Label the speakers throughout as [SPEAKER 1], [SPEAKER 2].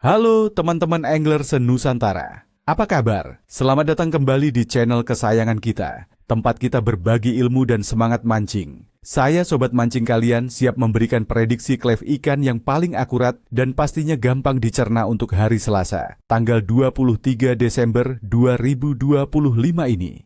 [SPEAKER 1] Halo teman-teman angler se-Nusantara, apa kabar? Selamat datang kembali di channel kesayangan kita, tempat kita berbagi ilmu dan semangat mancing. Saya Sobat Mancing kalian siap memberikan prediksi klев ikan yang paling akurat dan pastinya gampang dicerna untuk hari Selasa, tanggal 23 Desember 2025 ini.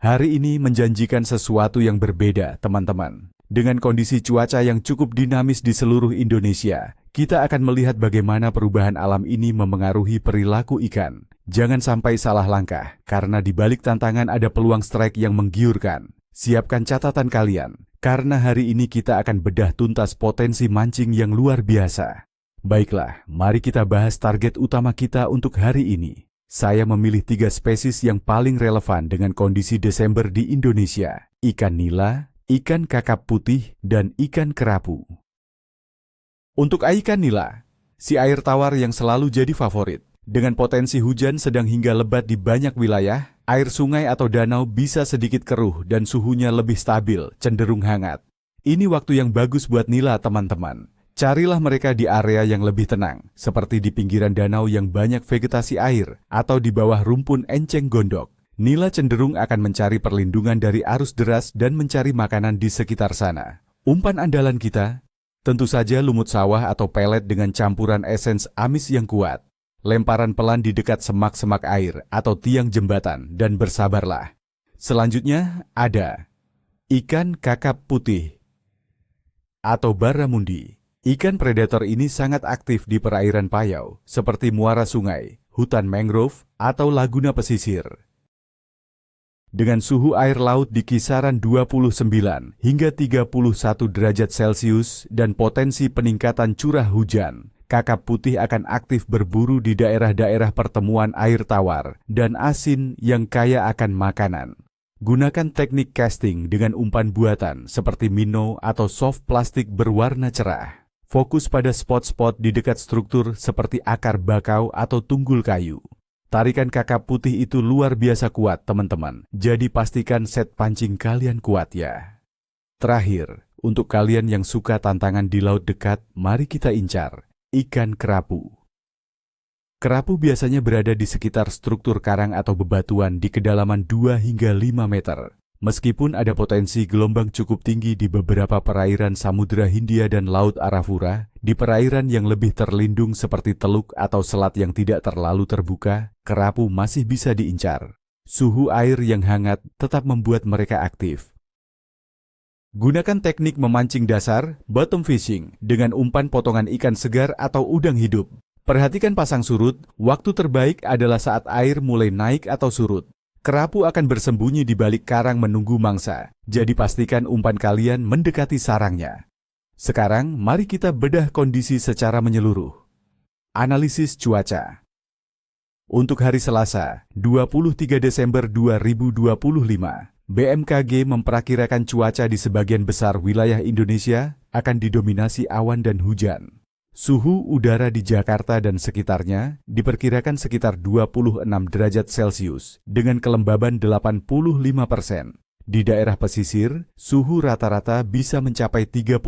[SPEAKER 1] Hari ini menjanjikan sesuatu yang berbeda, teman-teman. Dengan kondisi cuaca yang cukup dinamis di seluruh Indonesia, kita akan melihat bagaimana perubahan alam ini memengaruhi perilaku ikan. Jangan sampai salah langkah, karena di balik tantangan ada peluang strike yang menggiurkan. Siapkan catatan kalian, karena hari ini kita akan bedah tuntas potensi mancing yang luar biasa. Baiklah, mari kita bahas target utama kita untuk hari ini. Saya memilih 3 spesies yang paling relevan dengan kondisi Desember di Indonesia. Ikan nila, ikan kakap putih, dan ikan kerapu. Untuk ikan nila, si air tawar yang selalu jadi favorit. Dengan potensi hujan sedang hingga lebat di banyak wilayah, air sungai atau danau bisa sedikit keruh dan suhunya lebih stabil, cenderung hangat. Ini waktu yang bagus buat nila, teman-teman. Carilah mereka di area yang lebih tenang, seperti di pinggiran danau yang banyak vegetasi air, atau di bawah rumpun enceng gondok. Nila cenderung akan mencari perlindungan dari arus deras dan mencari makanan di sekitar sana. Umpan andalan kita, tentu saja lumut sawah atau pelet dengan campuran esens amis yang kuat. Lemparan pelan di dekat semak-semak air atau tiang jembatan dan bersabarlah. Selanjutnya ada ikan kakap putih atau barramundi. Ikan predator ini sangat aktif di perairan payau, seperti muara sungai, hutan mangrove, atau laguna pesisir. Dengan suhu air laut di kisaran 29 hingga 31 derajat Celcius dan potensi peningkatan curah hujan, kakap putih akan aktif berburu di daerah-daerah pertemuan air tawar dan asin yang kaya akan makanan. Gunakan teknik casting dengan umpan buatan seperti minnow atau soft plastik berwarna cerah. Fokus pada spot-spot di dekat struktur seperti akar bakau atau tunggul kayu. Tarikan kakap putih itu luar biasa kuat, teman-teman. Jadi pastikan set pancing kalian kuat ya. Terakhir, untuk kalian yang suka tantangan di laut dekat, mari kita incar ikan kerapu. Kerapu biasanya berada di sekitar struktur karang atau bebatuan di kedalaman 2 hingga 5 meter. Meskipun ada potensi gelombang cukup tinggi di beberapa perairan Samudra Hindia dan Laut Arafura, di perairan yang lebih terlindung seperti teluk atau selat yang tidak terlalu terbuka, kerapu masih bisa diincar. Suhu air yang hangat tetap membuat mereka aktif. Gunakan teknik memancing dasar, bottom fishing, dengan umpan potongan ikan segar atau udang hidup. Perhatikan pasang surut, waktu terbaik adalah saat air mulai naik atau surut. Kerapu akan bersembunyi di balik karang menunggu mangsa, jadi pastikan umpan kalian mendekati sarangnya. Sekarang, mari kita bedah kondisi secara menyeluruh. Analisis cuaca. Untuk hari Selasa, 23 Desember 2025, BMKG memperkirakan cuaca di sebagian besar wilayah Indonesia akan didominasi awan dan hujan. Suhu udara di Jakarta dan sekitarnya diperkirakan sekitar 26 derajat Celcius dengan kelembaban 85%. Di daerah pesisir, suhu rata-rata bisa mencapai 31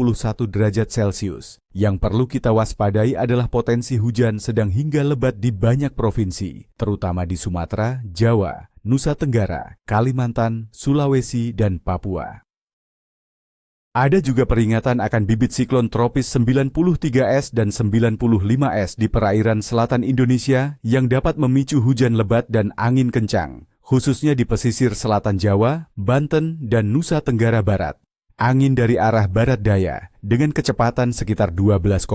[SPEAKER 1] derajat Celcius. Yang perlu kita waspadai adalah potensi hujan sedang hingga lebat di banyak provinsi, terutama di Sumatera, Jawa, Nusa Tenggara, Kalimantan, Sulawesi, dan Papua. Ada juga peringatan akan bibit siklon tropis 93S dan 95S di perairan selatan Indonesia yang dapat memicu hujan lebat dan angin kencang, khususnya di pesisir selatan Jawa, Banten, dan Nusa Tenggara Barat. Angin dari arah barat daya dengan kecepatan sekitar 12,9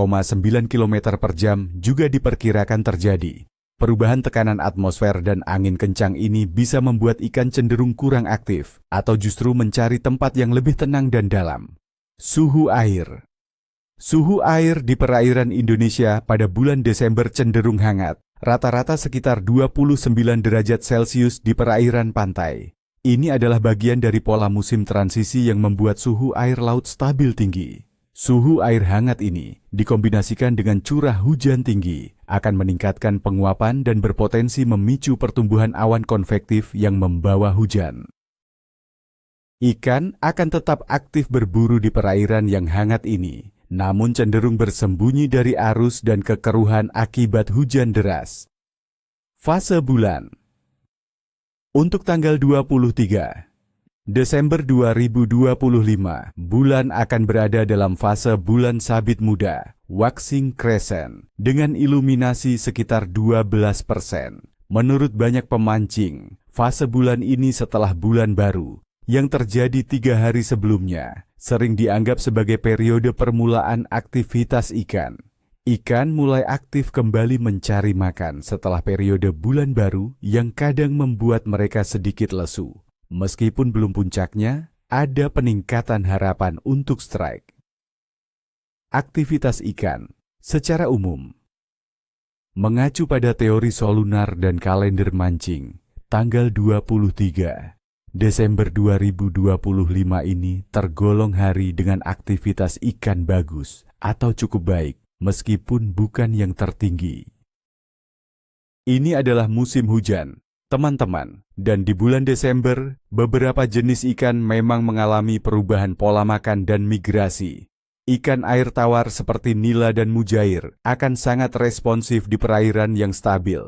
[SPEAKER 1] km per jam juga diperkirakan terjadi. Perubahan tekanan atmosfer dan angin kencang ini bisa membuat ikan cenderung kurang aktif atau justru mencari tempat yang lebih tenang dan dalam. Suhu air. Suhu air di perairan Indonesia pada bulan Desember cenderung hangat, rata-rata sekitar 29 derajat Celcius di perairan pantai. Ini adalah bagian dari pola musim transisi yang membuat suhu air laut stabil tinggi. Suhu air hangat ini dikombinasikan dengan curah hujan tinggi akan meningkatkan penguapan dan berpotensi memicu pertumbuhan awan konvektif yang membawa hujan. Ikan akan tetap aktif berburu di perairan yang hangat ini namun cenderung bersembunyi dari arus dan kekeruhan akibat hujan deras. Fase bulan. Untuk tanggal 23 Desember 2025, bulan akan berada dalam fase bulan sabit muda, waxing crescent, dengan iluminasi sekitar 12%. Menurut banyak pemancing, fase bulan ini setelah bulan baru, yang terjadi 3 hari sebelumnya, sering dianggap sebagai periode permulaan aktivitas ikan. Ikan mulai aktif kembali mencari makan setelah periode bulan baru yang kadang membuat mereka sedikit lesu. Meskipun belum puncaknya, ada peningkatan harapan untuk strike. Aktivitas ikan secara umum. Mengacu pada teori solunar dan kalender mancing, tanggal 23 Desember 2025 ini tergolong hari dengan aktivitas ikan bagus atau cukup baik, meskipun bukan yang tertinggi. Ini adalah musim hujan, teman-teman, dan di bulan Desember, beberapa jenis ikan memang mengalami perubahan pola makan dan migrasi. Ikan air tawar seperti nila dan mujair akan sangat responsif di perairan yang stabil.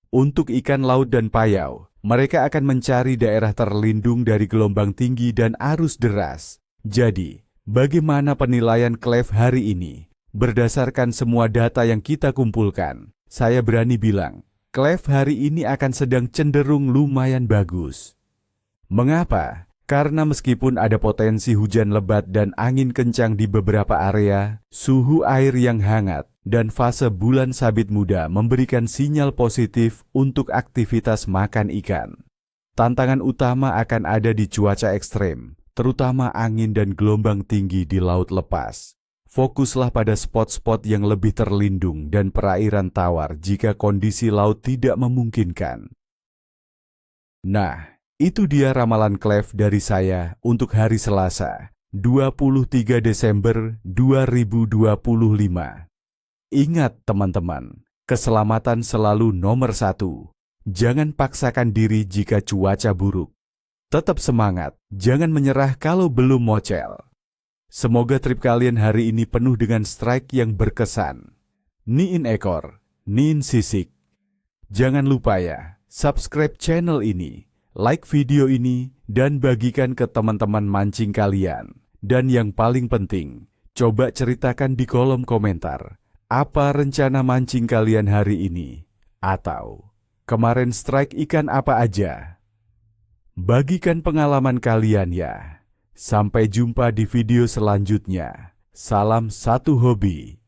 [SPEAKER 1] Untuk ikan laut dan payau, mereka akan mencari daerah terlindung dari gelombang tinggi dan arus deras. Jadi, bagaimana penilaian Cleve hari ini? Berdasarkan semua data yang kita kumpulkan, saya berani bilang, Cleve hari ini akan sedang cenderung lumayan bagus. Mengapa? Karena meskipun ada potensi hujan lebat dan angin kencang di beberapa area, suhu air yang hangat dan fase bulan sabit muda memberikan sinyal positif untuk aktivitas makan ikan. Tantangan utama akan ada di cuaca ekstrem, terutama angin dan gelombang tinggi di laut lepas. Fokuslah pada spot-spot yang lebih terlindung dan perairan tawar jika kondisi laut tidak memungkinkan. Nah, itu dia ramalan Cleve dari saya untuk hari Selasa, 23 Desember 2025. Ingat teman-teman, keselamatan selalu nomor 1. Jangan paksakan diri jika cuaca buruk. Tetap semangat, jangan menyerah kalau belum mocel. Semoga trip kalian hari ini penuh dengan strike yang berkesan. Niin ekor, niin sisik. Jangan lupa ya, subscribe channel ini, like video ini, dan bagikan ke teman-teman mancing kalian. Dan yang paling penting, coba ceritakan di kolom komentar, apa rencana mancing kalian hari ini? Atau, kemarin strike ikan apa aja? Bagikan pengalaman kalian ya. Sampai jumpa di video selanjutnya. Salam satu hobi.